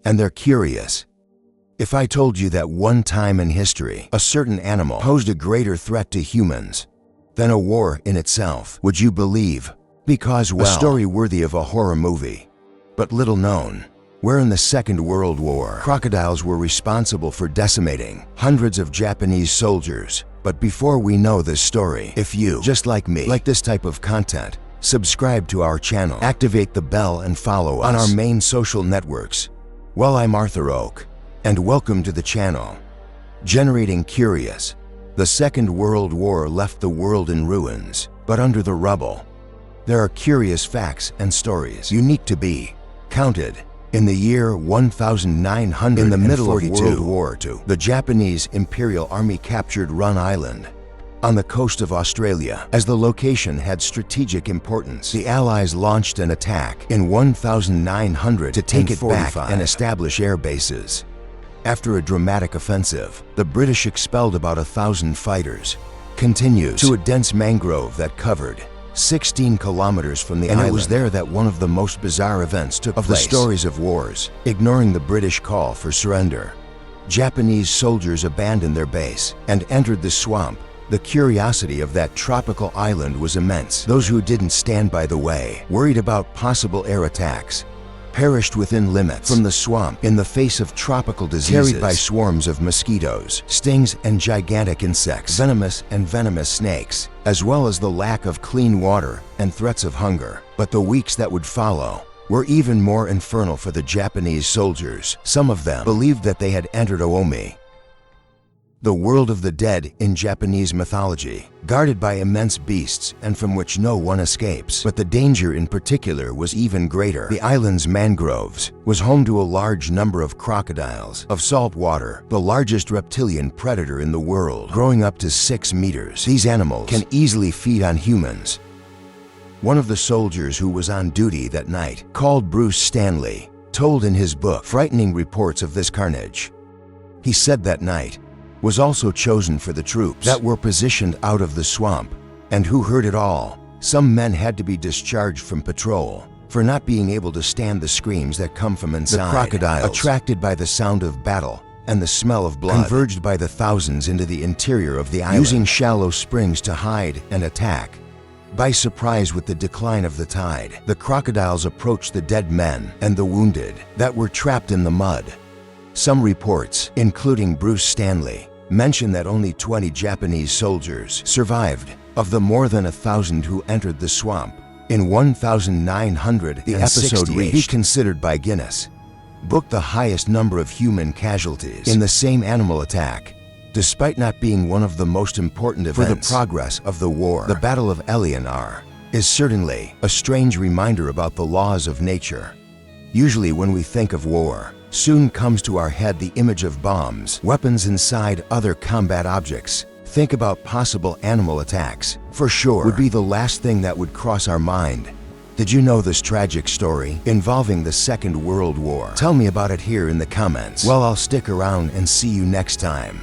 and they're curious. If I told you that one time in history, a certain animal posed a greater threat to humans than a war in itself, would you believe? Because, well, a story worthy of a horror movie, but little known. Where in the Second World War, crocodiles were responsible for decimating hundreds of Japanese soldiers. But before we know this story, if you, just like me, like this type of content, subscribe to our channel, activate the bell and follow us on our main social networks. Well, I'm Arthur Oak, and welcome to the channel. Generating Curious. The Second World War left the world in ruins, but under the rubble, there are curious facts and stories unique to be counted. In the year 1942, in the middle of World War II, the Japanese Imperial Army captured Ramree Island on the coast of Australia. As the location had strategic importance, the Allies launched an attack in 1900 to take it back and establish air bases. After a dramatic offensive, the British expelled about 1,000 fighters, continues to a dense mangrove that covered 16 kilometers from the island. And it was there that one of the most bizarre events took place. Of the stories of wars, ignoring the British call for surrender, Japanese soldiers abandoned their base and entered the swamp. The curiosity of that tropical island was immense. Those who didn't stand by the way, worried about possible air attacks, perished within limits from the swamp in the face of tropical diseases carried by swarms of mosquitoes, stings and gigantic insects, venomous and venomous snakes, as well as the lack of clean water and threats of hunger. But the weeks that would follow were even more infernal for the Japanese soldiers. Some of them believed that they had entered Omi, the world of the dead in Japanese mythology, guarded by immense beasts and from which no one escapes. But the danger in particular was even greater. The island's mangroves was home to a large number of crocodiles of salt water, the largest reptilian predator in the world, growing up to 6 meters. These animals can easily feed on humans. One of the soldiers who was on duty that night, called Bruce Stanley, told in his book frightening reports of this carnage. He said that night was also chosen for the troops that were positioned out of the swamp and who heard it all. Some men had to be discharged from patrol for not being able to stand the screams that come from inside. The crocodiles, attracted by the sound of battle and the smell of blood, converged by the thousands into the interior of the island, using shallow springs to hide and attack. By surprise with the decline of the tide, the crocodiles approached the dead men and the wounded that were trapped in the mud. Some reports, including Bruce Stanley, mention that only 20 Japanese soldiers survived of the more than 1,000 who entered the swamp. In 1900, the episode reached, considered by Guinness Book, the highest number of human casualties in the same animal attack. Despite not being one of the most important events for the progress of the war, the Battle of Myanmar is certainly a strange reminder about the laws of nature. Usually when we think of war, soon comes to our head the image of bombs, weapons inside other combat objects. Think about possible animal attacks, for sure, would be the last thing that would cross our mind. Did you know this tragic story involving the Second World War? Tell me about it here in the comments. Well, I'll stick around and see you next time.